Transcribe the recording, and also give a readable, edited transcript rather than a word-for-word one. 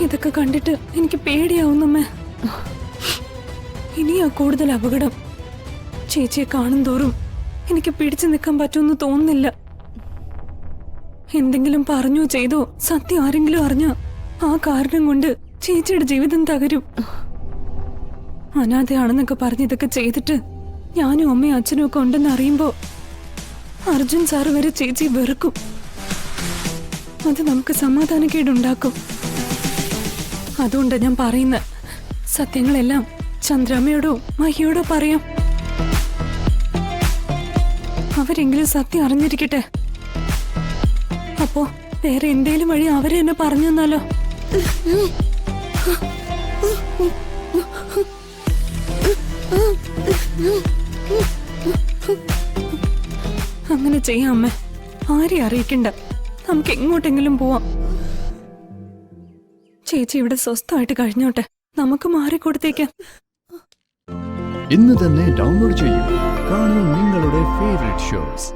ഇതൊക്കെ കണ്ടിട്ട് എനിക്ക് പേടിയാവുന്നമ്മേ. ഇനിയാ കൂടുതൽ അപകടം. ചേച്ചിയെ കാണും തോറും എനിക്ക് പിടിച്ചു നിൽക്കാൻ പറ്റുമെന്ന് തോന്നുന്നില്ല. എന്തെങ്കിലും പറഞ്ഞോ ചെയ്തോ സത്യം ആരെങ്കിലും അറിഞ്ഞാ ആ കാരണം കൊണ്ട് ചേച്ചിയുടെ ജീവിതം തകരും. അനാഥയാണെന്നൊക്കെ പറഞ്ഞ് ഇതൊക്കെ ചെയ്തിട്ട് ഞാനും അമ്മയും അച്ഛനും ഒക്കെ ഉണ്ടെന്ന് അറിയുമ്പോ അർജുൻ സാറ് വരെ ചേച്ചി വെറുക്കും. അത് നമുക്ക് സമാധാനക്കേടുണ്ടാക്കും. അതുകൊണ്ടാ ഞാൻ പറയുന്നത്, സത്യങ്ങളെല്ലാം ചന്ദ്രമ്മയോടോ മഹിയോടോ പറയാം. അവരെങ്കിലും സത്യം അറിഞ്ഞിരിക്കട്ടെ. അപ്പോ വേറെ എന്തേലും വഴി അവരെ എന്നെ പറഞ്ഞു തന്നാലോ? അങ്ങനെ ചെയ്യാം അമ്മ. ആരെയും അറിയിക്കണ്ട. നമുക്ക് എങ്ങോട്ടെങ്കിലും പോവാം. ചേച്ചി ഇവിടെ സ്വസ്ഥമായിട്ട് കഴിഞ്ഞോട്ടെ. നമുക്ക് മാറിക്കൊടുത്തേക്കാം. ഇന്ന് തന്നെ ഡൗൺലോഡ് ചെയ്യൂ. കാണൂ നിങ്ങളുടെ ഫേവറേറ്റ് ഷോസ്.